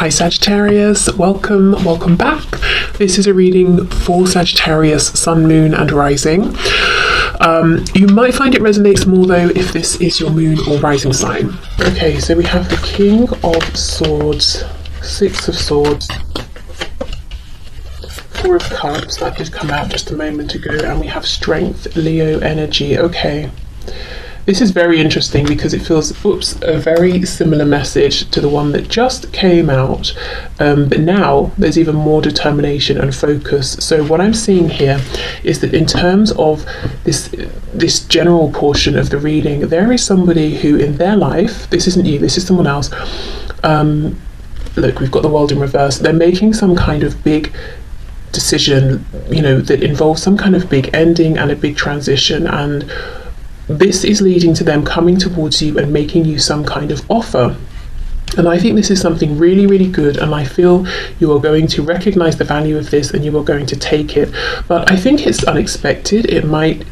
Hi Sagittarius, welcome back. This is a reading for Sagittarius, Sun, Moon and Rising. You might find it resonates more though if this is your Moon or Rising sign. Okay, so we have the King of Swords, Six of Swords, Four of Cups, that did come out just a moment ago, and we have Strength, Leo energy. Okay. This is very interesting because it feels, a very similar message to the one that just came out, but now there's even more determination and focus. So what I'm seeing here is that in terms of this general portion of the reading, there is somebody who in their life, this isn't you, this is someone else, look, we've got the world in reverse, they're making some kind of big decision, that involves some kind of big ending and a big transition, and this is leading to them coming towards you and making you some kind of offer. And I think this is something really, really good, and I feel you are going to recognize the value of this and you are going to take it. But I think it's unexpected. It might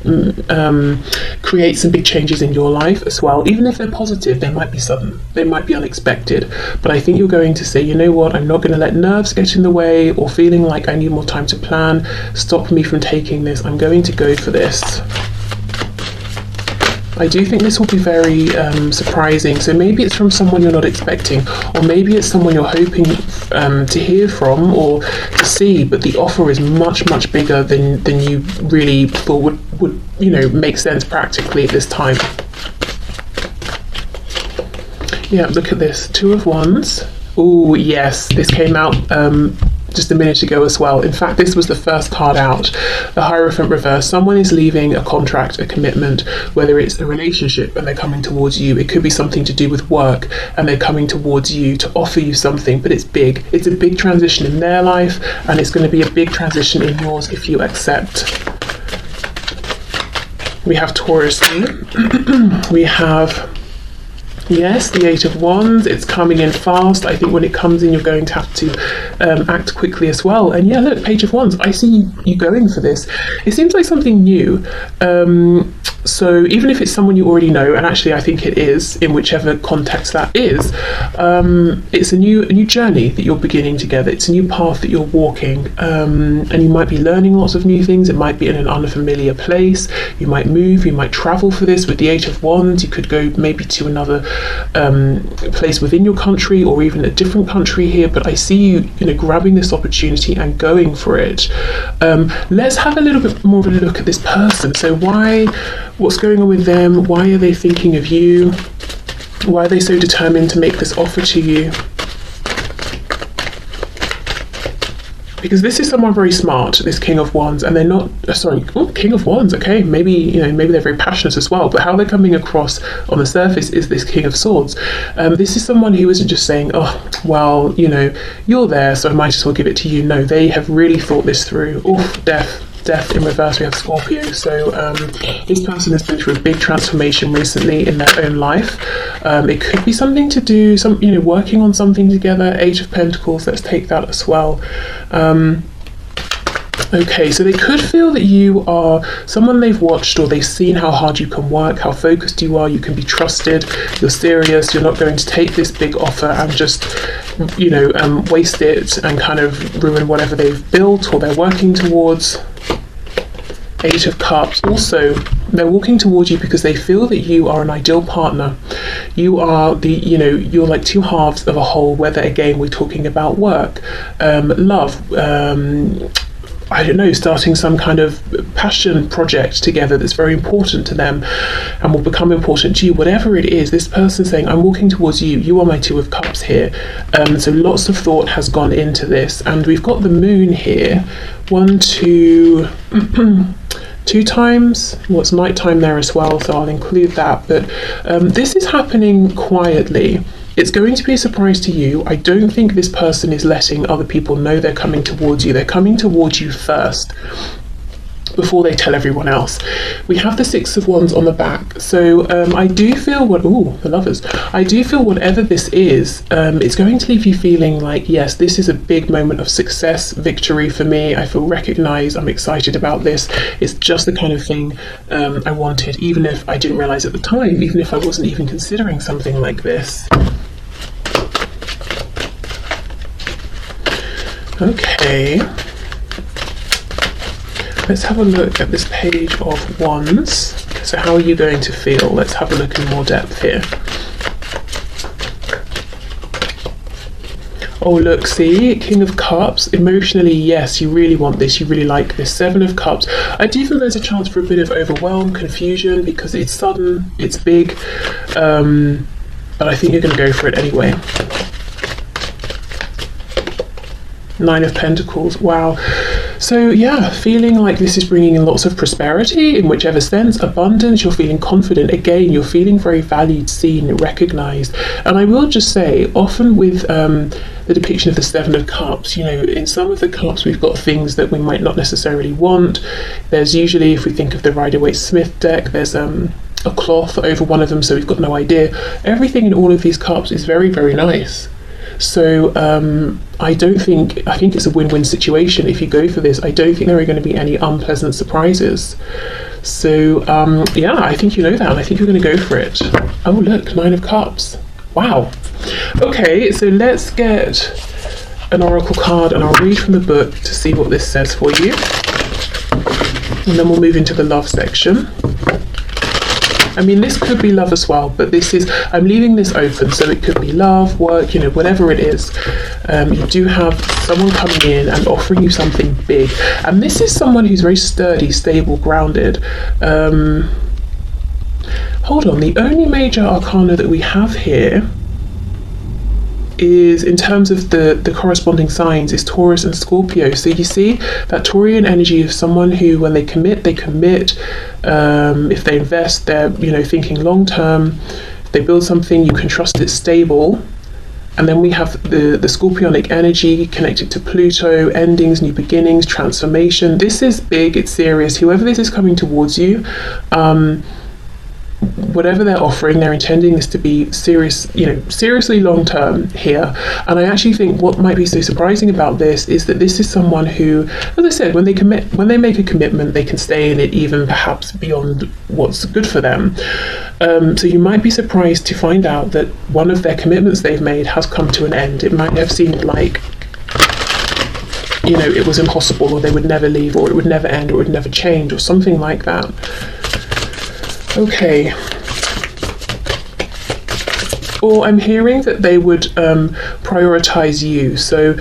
create some big changes in your life as well. Even if they're positive, they might be sudden, they might be unexpected. But I think you're going to say, you know what, I'm not going to let nerves get in the way or feeling like I need more time to plan stop me from taking this. I'm going to go for this. I do think this will be very surprising. So maybe it's from someone you're not expecting, or maybe it's someone you're hoping to hear from or to see, but the offer is much, much bigger than you really thought would make sense practically at this time. Yeah, look at this. Two of Wands. Oh yes, this came out just a minute ago as well. In fact, this was the first card out, the Hierophant reverse. Someone is leaving a contract, a commitment, whether it's a relationship and they're coming towards you. It could be something to do with work and they're coming towards you to offer you something, but it's big. It's a big transition in their life, and it's going to be a big transition in yours if you accept. We have Taurus here. We have, yes, the Eight of Wands. It's coming in fast. I think when it comes in, you're going to have to act quickly as well. And yeah, look, Page of Wands. I see you going for this. It seems like something new. So even if it's someone you already know, and actually I think it is, in whichever context that is, it's a new journey that you're beginning together. It's a new path that you're walking, and you might be learning lots of new things. It might be in an unfamiliar place. You might move, you might travel for this. With the Eight of Wands, you could go maybe to another place within your country or even a different country here, but I see you grabbing this opportunity and going for it. Let's have a little bit more of a look at this person. So what's going on with them? Why are they thinking of you? Why are they so determined to make this offer to you? Because this is someone very smart, this King of Wands, and they're not, King of Wands, okay, maybe they're very passionate as well, but how they're coming across on the surface is this King of Swords. This is someone who isn't just saying, oh, well, you're there, so I might as well give it to you. No, they have really thought this through. Oof, Death in reverse, we have Scorpio. So this person has been through a big transformation recently in their own life. It could be something to do, working on something together. Eight of Pentacles, let's take that as well. Okay, so they could feel that you are someone they've watched, or they've seen how hard you can work, how focused you are, you can be trusted, you're serious, you're not going to take this big offer and just, waste it and kind of ruin whatever they've built or they're working towards. Eight of Cups. Also, they're walking towards you because they feel that you are an ideal partner. You are you're like two halves of a whole, whether again we're talking about work, love, I don't know, starting some kind of passion project together that's very important to them and will become important to you. Whatever it is, this person's saying, I'm walking towards you, you are my Two of Cups here. So lots of thought has gone into this, and we've got the Moon here. 1, 2 2 times. Well, it's nighttime there as well, so I'll include that. But this is happening quietly. It's going to be a surprise to you. I don't think this person is letting other people know they're coming towards you. They're coming towards you first before they tell everyone else. We have the Six of Wands on the back. So I do feel the Lovers. I do feel whatever this is, it's going to leave you feeling like, yes, this is a big moment of success, victory for me. I feel recognized. I'm excited about this. It's just the kind of thing I wanted, even if I didn't realize at the time, even if I wasn't even considering something like this. Okay. Let's have a look at this page of wands. So how are you going to feel? Let's have a look in more depth here. Oh look, see, King of Cups. Emotionally, yes, you really want this, you really like this. Seven of Cups. I do feel there's a chance for a bit of overwhelm, confusion, because it's sudden, it's big, but I think you're going to go for it anyway. Nine of Pentacles, wow. So yeah, feeling like this is bringing in lots of prosperity in whichever sense, abundance, you're feeling confident. Again, you're feeling very valued, seen, recognized. And I will just say, often with the depiction of the Seven of Cups, you know, in some of the cups we've got things that we might not necessarily want. There's usually, if we think of the Rider-Waite-Smith deck, there's a cloth over one of them, so we've got no idea. Everything in all of these cups is very, very nice. So I think it's a win-win situation if you go for this. I don't think there are going to be any unpleasant surprises. So yeah, I think you know that, and I think you're going to go for it. Oh look, Nine of Cups. Wow. Okay, so let's get an oracle card and I'll read from the book to see what this says for you. And then we'll move into the love section. I mean, this could be love as well, but this is, I'm leaving this open, so it could be love, work, you know, whatever it is. You do have someone coming in and offering you something big. And this is someone who's very sturdy, stable, grounded. Hold on, the only major arcana that we have here is, in terms of the corresponding signs, is Taurus and Scorpio. So you see that Taurian energy of someone who, when they commit, they commit. If they invest, they're, you know, thinking long term. If they build something, you can trust it's stable. And then we have the Scorpionic energy connected to Pluto, endings, new beginnings, transformation. This is big, it's serious. Whoever this is coming towards you, whatever they're offering, they're intending this to be serious, you know, seriously long term here. And I actually think what might be so surprising about this is that this is someone who, as I said, when they make a commitment, they can stay in it even perhaps beyond what's good for them. So you might be surprised to find out that one of their commitments they've made has come to an end. It might have seemed like, you know, it was impossible, or they would never leave, or it would never end, or it would never change, or something like that. Okay. Or I'm hearing that they would prioritize you. So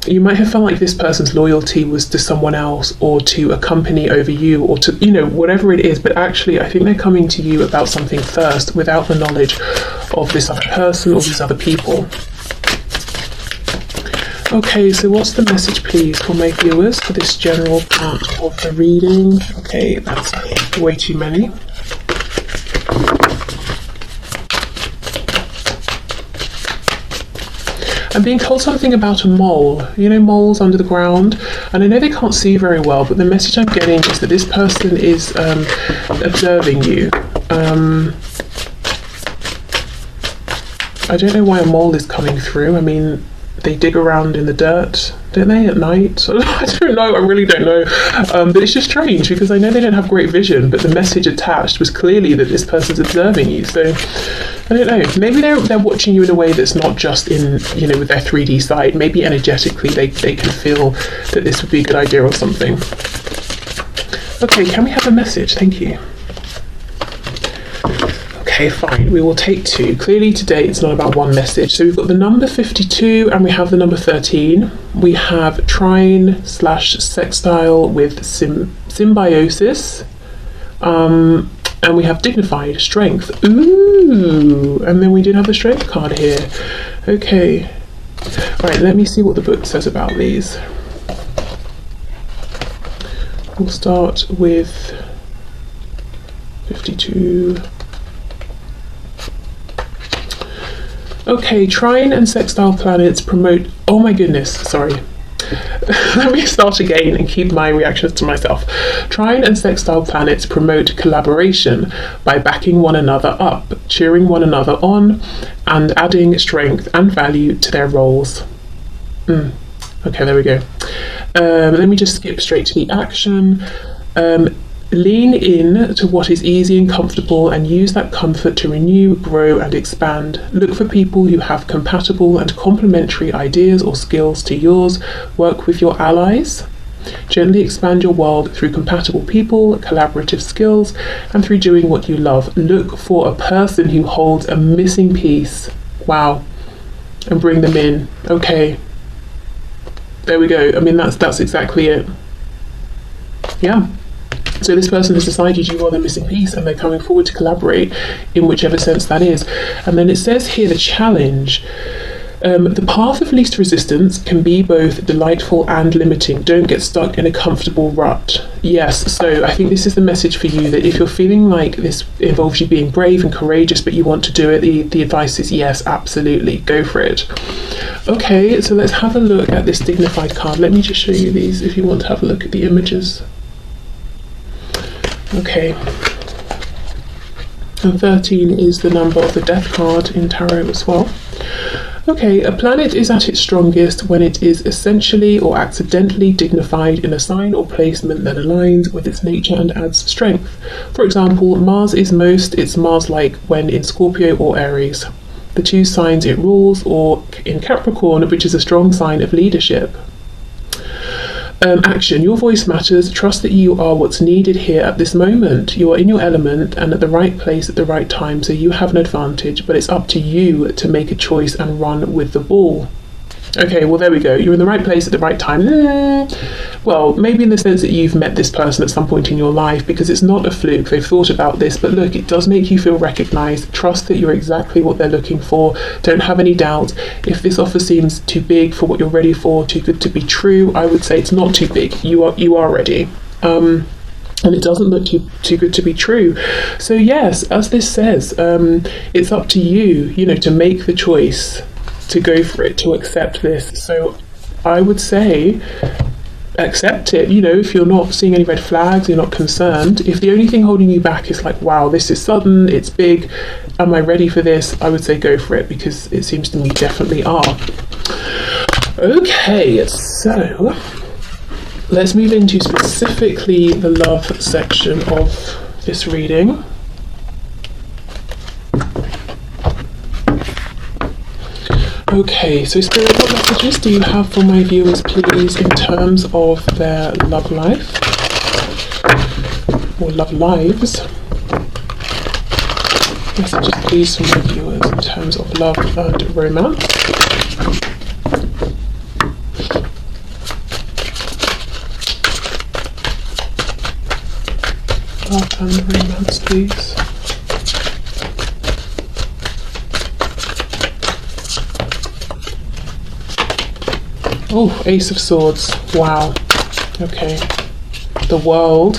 you might have felt like this person's loyalty was to someone else, or to a company over you, or to, you know, whatever it is. But actually, I think they're coming to you about something first, without the knowledge of this other person or these other people. Okay, so what's the message, please, for my viewers for this general part of the reading? Okay, that's way too many. I'm being told something about a mole. You know, moles under the ground. And I know they can't see very well, but the message I'm getting is that this person is observing you. I don't know why a mole is coming through. I mean, they dig around in the dirt, don't they, at night? I don't know, I really don't know. But it's just strange, because I know they don't have great vision, but the message attached was clearly that this person's observing you. So I don't know, maybe they're watching you in a way that's not just in, you know, with their 3D side. Maybe energetically they can feel that this would be a good idea or something. Okay, can we have a message? Thank you. Okay, fine, we will take two. Clearly today it's not about one message. So we've got the number 52 and we have the number 13. We have trine / sextile with symbiosis. And we have dignified, strength. Ooh, and then we did have the strength card here. Okay. All right, let me see what the book says about these. We'll start with 52. Okay, trine and sextile planets promote, oh my goodness, sorry. Let me start again and keep my reactions to myself. Trine and sextile planets promote collaboration by backing one another up, cheering one another on, and adding strength and value to their roles. Okay, there we go. Let me just skip straight to the action. Lean in to what is easy and comfortable and use that comfort to renew, grow, and expand. Look for people who have compatible and complementary ideas or skills to yours. Work with your allies. Gently expand your world through compatible people, collaborative skills, and through doing what you love. Look for a person who holds a missing piece. Wow. And bring them in. Okay. There we go. I mean, that's exactly it. Yeah. So this person has decided you are the missing piece and they're coming forward to collaborate in whichever sense that is. And then it says here the challenge. The path of least resistance can be both delightful and limiting. Don't get stuck in a comfortable rut. Yes, so I think this is the message for you, that if you're feeling like this involves you being brave and courageous but you want to do it, the advice is yes, absolutely, go for it. Okay, so let's have a look at this dignified card. Let me just show you these if you want to have a look at the images. Okay, and 13 is the number of the death card in tarot as well. Okay, a planet is at its strongest when it is essentially or accidentally dignified in a sign or placement that aligns with its nature and adds strength. For example, Mars is it's Mars-like when in Scorpio or Aries, the two signs it rules, or in Capricorn, which is a strong sign of leadership. Action. Your voice matters. Trust that you are what's needed here at this moment. You are in your element and at the right place at the right time, so you have an advantage, but it's up to you to make a choice and run with the ball. Okay, well, there we go. You're in the right place at the right time. Well, maybe in the sense that you've met this person at some point in your life, because it's not a fluke. They've thought about this, but look, it does make you feel recognized. Trust that you're exactly what they're looking for. Don't have any doubt. If this offer seems too big for what you're ready for, too good to be true, I would say it's not too big. You are ready. And it doesn't look too good to be true. So yes, as this says, it's up to you, to make the choice, to go for it, to accept this. So I would say accept it. If you're not seeing any red flags, you're not concerned. If the only thing holding you back is like, wow, this is sudden, it's big, am I ready for this? I would say go for it, because it seems to me you definitely are. Okay, so let's move into specifically the love section of this reading. Okay, so Spirit, what messages do you have for my viewers, please, in terms of their love life or love lives? Messages, please, for my viewers in terms of love and romance. Love and romance, please. Oh, Ace of Swords. Wow. Okay. The World.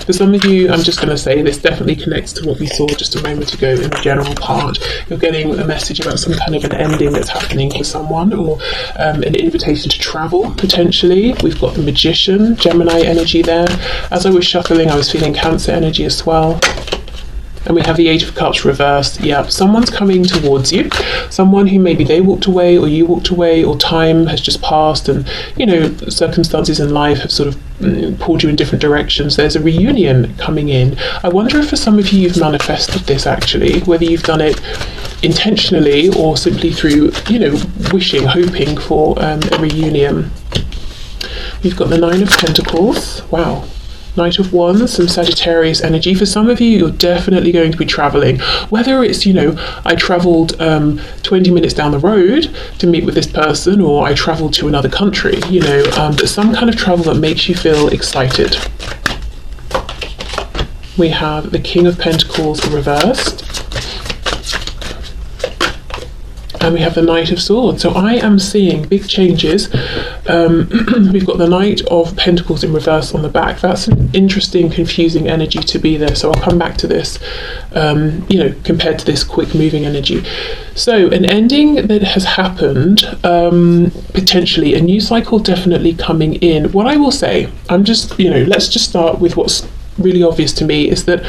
For some of you, I'm just going to say this definitely connects to what we saw just a moment ago in the general part. You're getting a message about some kind of an ending that's happening for someone, or an invitation to travel, potentially. We've got the Magician, Gemini energy there. As I was shuffling, I was feeling Cancer energy as well. And we have the Eight of Cups reversed. Yeah, someone's coming towards you. Someone who maybe they walked away or you walked away, or time has just passed and, circumstances in life have sort of pulled you in different directions. There's a reunion coming in. I wonder if for some of you you've manifested this actually, whether you've done it intentionally or simply through, wishing, hoping for a reunion. We've got the Nine of Pentacles. Wow. Knight of Wands, some Sagittarius energy. For some of you, you're definitely going to be traveling. Whether it's, I traveled 20 minutes down the road to meet with this person, or I traveled to another country, but some kind of travel that makes you feel excited. We have the King of Pentacles reversed. And we have the Knight of Swords. So I am seeing big changes. We've got the Knight of Pentacles in reverse on the back. That's an interesting, confusing energy to be there. So I'll come back to this, compared to this quick moving energy. So an ending that has happened, potentially a new cycle definitely coming in. What I will say, let's just start with what's really obvious to me is that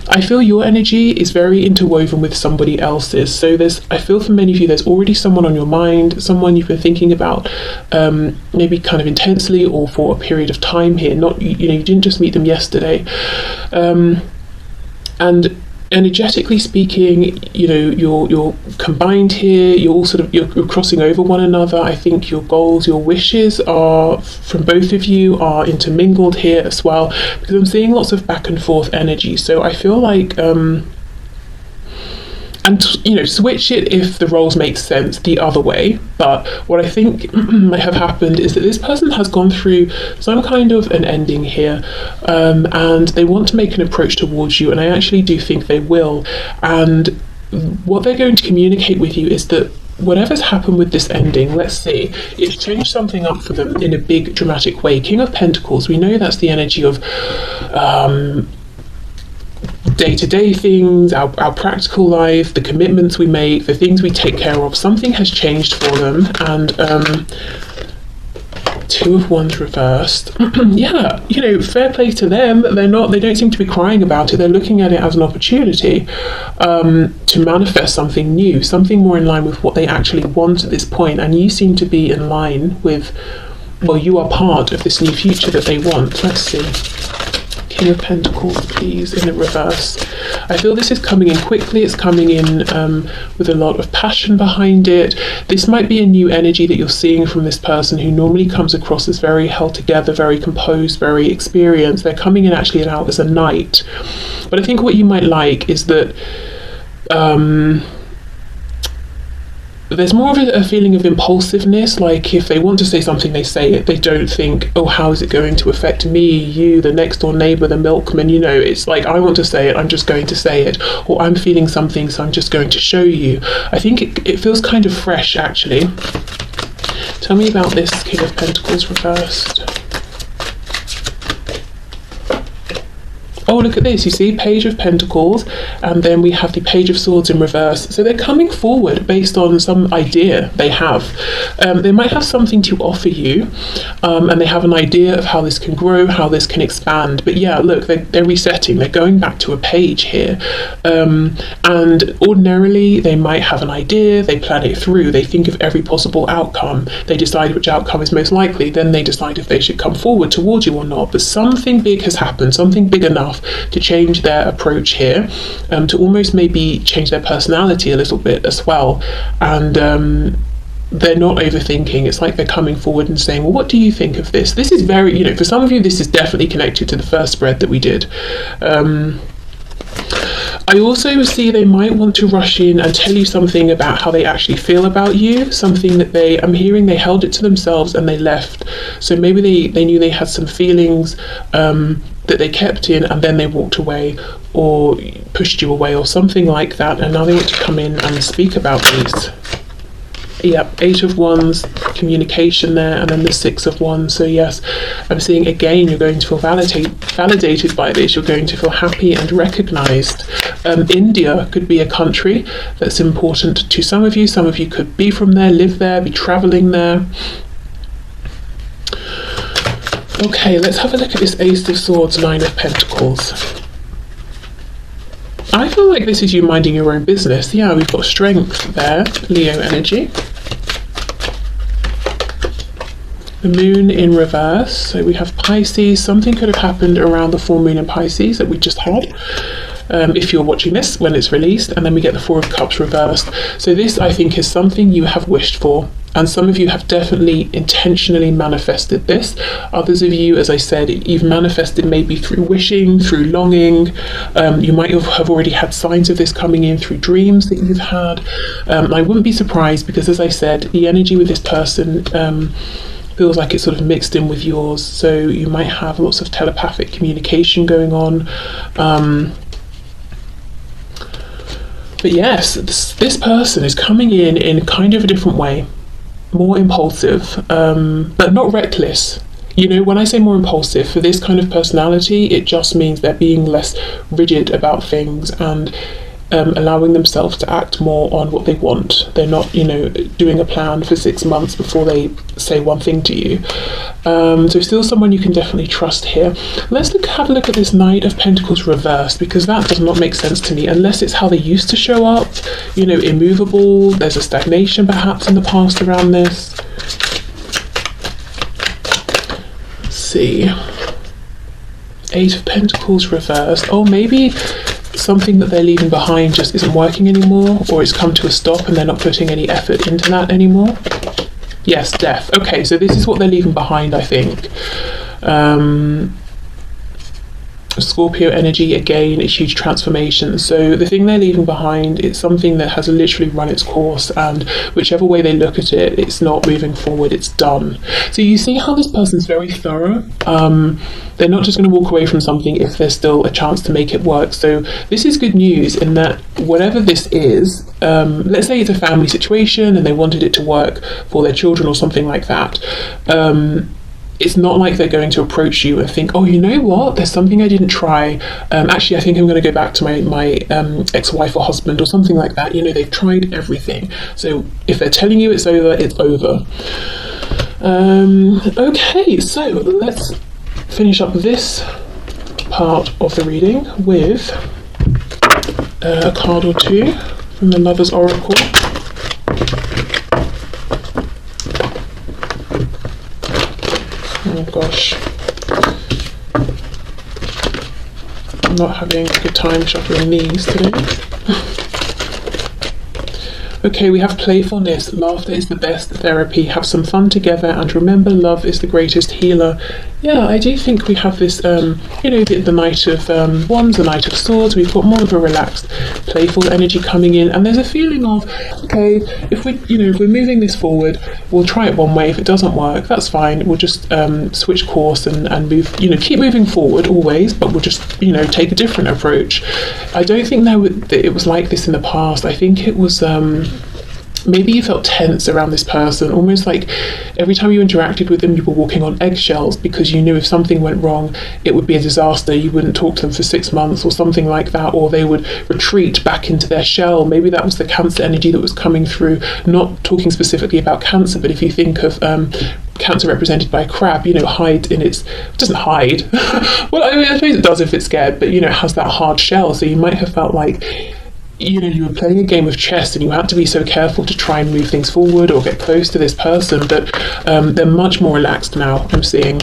I feel your energy is very interwoven with somebody else's. So I feel for many of you, there's already someone on your mind, someone you've been thinking about, maybe kind of intensely or for a period of time here. Not, you didn't just meet them yesterday. And energetically speaking, you're combined here. You're all you're crossing over one another. I think your goals, your wishes are from both of you are intermingled here as well, because I'm seeing lots of back and forth energy. So I feel like switch it if the roles make sense the other way. But what I think might have happened is that this person has gone through some kind of an ending here, and they want to make an approach towards you, and I actually do think they will. And what they're going to communicate with you is that whatever's happened with this ending, let's see, it's changed something up for them in a big dramatic way. King of Pentacles, we know that's the energy of day-to-day things, our practical life, the commitments we make, the things we take care of. Something has changed for them. And Two of Wands reversed. Yeah, fair play to them. They don't seem to be crying about it. They're looking at it as an opportunity to manifest something new, something more in line with what they actually want at this point. And you seem to be in line with, well, you are part of this new future that they want. Let's see. King of Pentacles, please, in the reverse. I feel this is coming in quickly. It's coming in with a lot of passion behind it. This might be a new energy that you're seeing from this person who normally comes across as very held together, very composed, very experienced. They're coming in actually out as a knight. But I think what you might like is that there's more of a feeling of impulsiveness. Like if they want to say something, they say it. They don't think, oh, how is it going to affect me, you, the next door neighbour, the milkman. It's like, I want to say it, I'm just going to say it. Or I'm feeling something, so I'm just going to show you. I think it feels kind of fresh, actually. Tell me about this King of Pentacles reversed. Oh, look at this, you see, Page of Pentacles, and then we have the Page of Swords in reverse. So they're coming forward based on some idea they have. They might have something to offer you, and they have an idea of how this can grow, how this can expand. But yeah, look, they're resetting, they're going back to a page here. And ordinarily, they might have an idea, they plan it through, they think of every possible outcome, they decide which outcome is most likely, then they decide if they should come forward towards you or not. But something big has happened, something big enough to change their approach here, to almost maybe change their personality a little bit as well. And they're not overthinking. It's like they're coming forward and saying, well, what do you think of this? This is very, for some of you, this is definitely connected to the first spread that we did. I also see they might want to rush in and tell you something about how they actually feel about you, something that I'm hearing they held it to themselves and they left. So maybe they knew they had some feelings that they kept in, and then they walked away or pushed you away or something like that, and now they want to come in and speak about these. Yep, 8 of Wands, communication there, and then the 6 of Wands. So yes, I'm seeing again, you're going to feel validated by this. You're going to feel happy and recognized. India could be a country that's important to some of you. Some of you could be from there, live there, be traveling there. Okay, let's have a look at this Ace of Swords, 9 of Pentacles. I feel like this is you minding your own business. Yeah, we've got strength there, Leo energy. The Moon in reverse. So we have Pisces. Something could have happened around the full moon in Pisces that we just had. If you're watching this when it's released, and then we get the 4 of Cups reversed. So this, I think, is something you have wished for, and some of you have definitely intentionally manifested this. Others of you, as I said, you've manifested maybe through wishing, through longing. You might have already had signs of this coming in through dreams that you've had. I wouldn't be surprised, because as I said, the energy with this person feels like it's sort of mixed in with yours. So you might have lots of telepathic communication going on. But yes, this person is coming in kind of a different way, more impulsive, but not reckless. When I say more impulsive, for this kind of personality, it just means they're being less rigid about things, and allowing themselves to act more on what they want. They're not, you know, doing a plan for 6 months before they say one thing to you. So still someone you can definitely trust here. Let's have a look at this Knight of Pentacles reversed, because that does not make sense to me unless it's how they used to show up, you know, immovable. There's a stagnation perhaps in the past around this. Let's see. 8 of Pentacles reversed. Oh, maybe something that they're leaving behind just isn't working anymore, or it's come to a stop and they're not putting any effort into that anymore. Yes, death. Okay, so this is what they're leaving behind, I think. Scorpio energy, again, a huge transformation. So the thing they're leaving behind, it's something that has literally run its course, and whichever way they look at it, it's not moving forward, it's done. So you see how this person's very thorough. They're not just going to walk away from something if there's still a chance to make it work. So this is good news in that whatever this is, let's say it's a family situation and they wanted it to work for their children or something like that. It's not like they're going to approach you and think, oh, you know what, there's something I didn't try. Actually, I think I'm going to go back to my ex-wife or husband or something like that. You know, they've tried everything. So if they're telling you it's over, it's over. Okay, so let's finish up this part of the reading with a card or two from the Lover's Oracle. Oh gosh, I'm not having a good time shuffling these today. Okay, we have playfulness. Laughter is the best therapy. Have some fun together, and remember, love is the greatest healer. Yeah, I do think we have this, you know, the Knight of Wands, the Knight of Swords. We've got more of a relaxed, playful energy coming in, and there's a feeling of, okay, if we're moving this forward, we'll try it one way. If it doesn't work, that's fine. We'll just switch course and move. You know, keep moving forward always, but we'll just, you know, take a different approach. I don't think that it was like this in the past. I think it was. Maybe you felt tense around this person, almost like every time you interacted with them you were walking on eggshells, because you knew if something went wrong it would be a disaster. You wouldn't talk to them for 6 months or something like that, or they would retreat back into their shell. Maybe that was the Cancer energy that was coming through. Not talking specifically about Cancer, but if you think of Cancer represented by a crab, you know, hide in its, it doesn't hide. Well, I mean, I suppose it does if it's scared, but you know, it has that hard shell. So you might have felt like, you know, you were playing a game of chess and you had to be so careful to try and move things forward or get close to this person, but they're much more relaxed now, I'm seeing.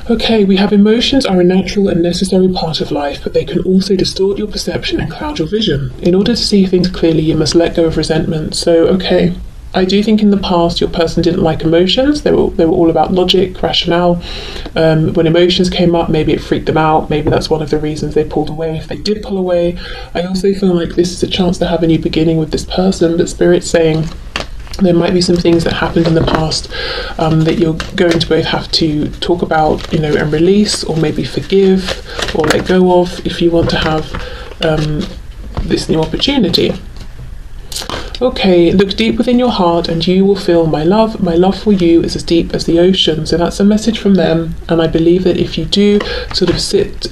Okay, we have emotions are a natural and necessary part of life, but they can also distort your perception and cloud your vision. In order to see things clearly, you must let go of resentment. So, okay, I do think in the past your person didn't like emotions. They were all about logic, rationale. When emotions came up, maybe it freaked them out. Maybe that's one of the reasons they pulled away. If they did pull away, I also feel like this is a chance to have a new beginning with this person, but Spirit's saying there might be some things that happened in the past that you're going to both have to talk about, you know, and release, or maybe forgive or let go of if you want to have this new opportunity. Okay, look deep within your heart and you will feel my love. My love for you is as deep as the ocean. So that's a message from them. And I believe that if you do sort of sit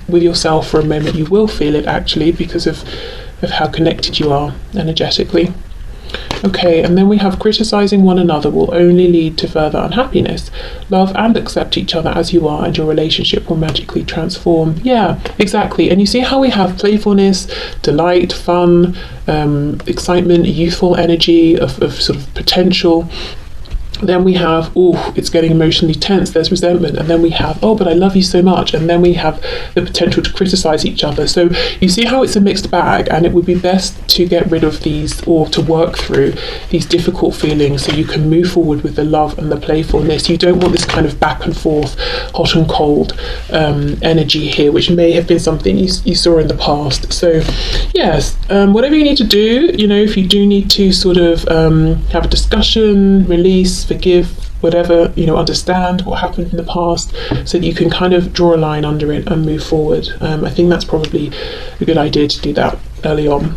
with yourself for a moment, you will feel it actually, because of how connected you are energetically. Okay, and then we have criticizing one another will only lead to further unhappiness. Love and accept each other as you are and your relationship will magically transform. Yeah, exactly. And you see how we have playfulness, delight, fun, excitement, youthful energy of sort of potential. Then we have, oh, it's getting emotionally tense, there's resentment. And then we have, oh, but I love you so much. And then we have the potential to criticize each other. So you see how it's a mixed bag, and it would be best to get rid of these, or to work through these difficult feelings so you can move forward with the love and the playfulness. You don't want this kind of back and forth, hot and cold energy here, which may have been something you saw in the past. So yes, whatever you need to do, you know, if you do need to sort of have a discussion, release, forgive, whatever, you know, understand what happened in the past so that you can kind of draw a line under it and move forward. I think that's probably a good idea to do that early on.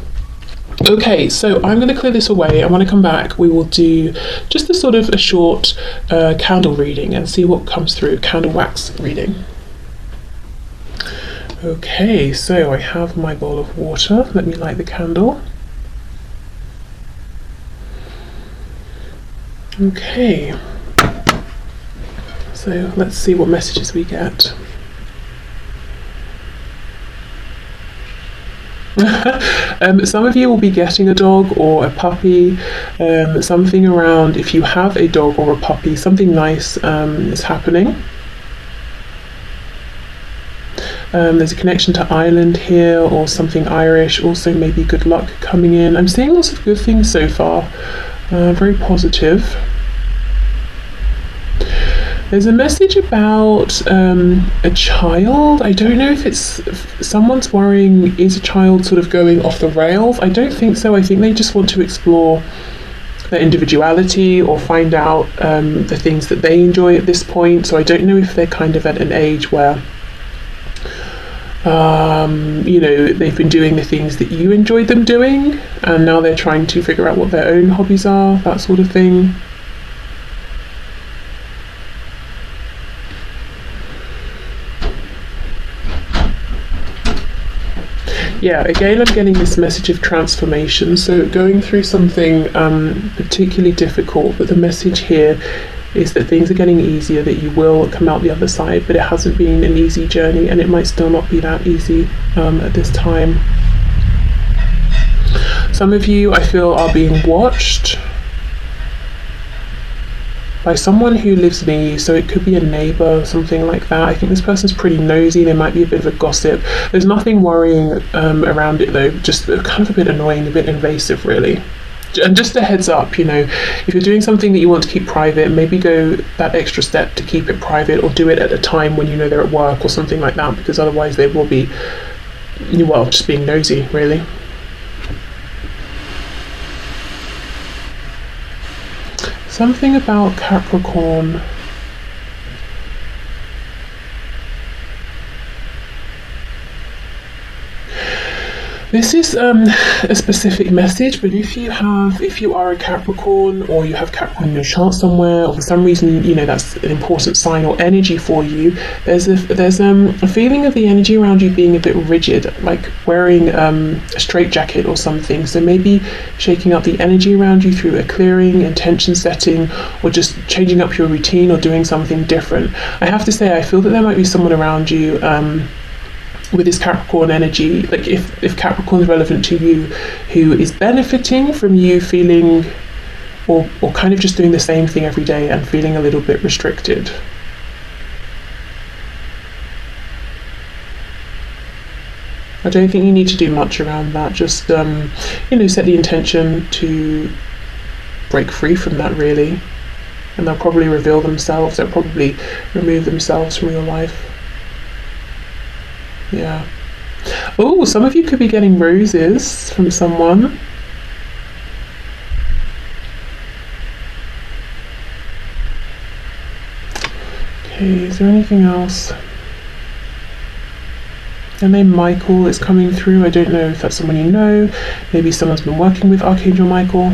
Okay, so I'm going to clear this away. I want to come back. We will do just a sort of a short candle reading and see what comes through, candle wax reading. Okay, so I have my bowl of water. Let me light the candle. Okay, so let's see what messages we get. Some of you will be getting a dog or a puppy, something around, if you have a dog or a puppy, something nice is happening. There's a connection to Ireland here or something Irish, also maybe good luck coming in. I'm seeing lots of good things so far, very positive. There's a message about a child. I don't know if someone's worrying, is a child sort of going off the rails? I don't think so. I think they just want to explore their individuality or find out the things that they enjoy at this point. So I don't know if they're kind of at an age where, you know, they've been doing the things that you enjoyed them doing, and now they're trying to figure out what their own hobbies are, that sort of thing. Yeah, again, I'm getting this message of transformation. So going through something particularly difficult, but the message here is that things are getting easier, that you will come out the other side, but it hasn't been an easy journey, and it might still not be that easy at this time. Some of you, I feel, are being watched by someone who lives near you, so it could be a neighbour, something like that. I think this person's pretty nosy, they might be a bit of a gossip. There's nothing worrying around it though, just kind of a bit annoying, a bit invasive really. And just a heads up, you know, if you're doing something that you want to keep private, maybe go that extra step to keep it private, or do it at a time when you know they're at work or something like that, because otherwise they will be, well, just being nosy really. Something about Capricorn. This is a specific message, but if you are a Capricorn, or you have Capricorn in your chart somewhere, or for some reason, you know, that's an important sign or energy for you, there's a feeling of the energy around you being a bit rigid, like wearing a straitjacket or something. So maybe shaking up the energy around you through a clearing, intention setting, or just changing up your routine or doing something different. I have to say, I feel that there might be someone around you with this Capricorn energy, like if Capricorn is relevant to you, who is benefiting from you feeling or kind of just doing the same thing every day and feeling a little bit restricted. I don't think you need to do much around that, just you know, set the intention to break free from that really, and they'll probably reveal themselves, they'll probably remove themselves from your life. Yeah. Oh, some of you could be getting roses from someone. Okay, is there anything else? The name Michael is coming through. I don't know if that's someone you know. Maybe someone's been working with Archangel Michael.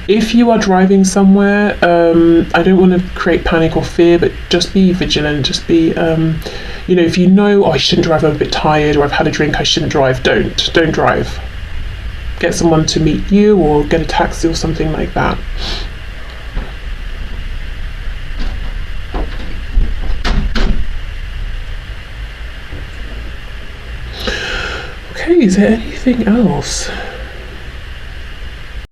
If you are driving somewhere, I don't want to create panic or fear, but just be vigilant. Just be, you know, if you know, oh, I shouldn't drive, I'm a bit tired, or I've had a drink, I shouldn't drive, don't drive. Get someone to meet you, or get a taxi or something like that. Okay, is there anything else?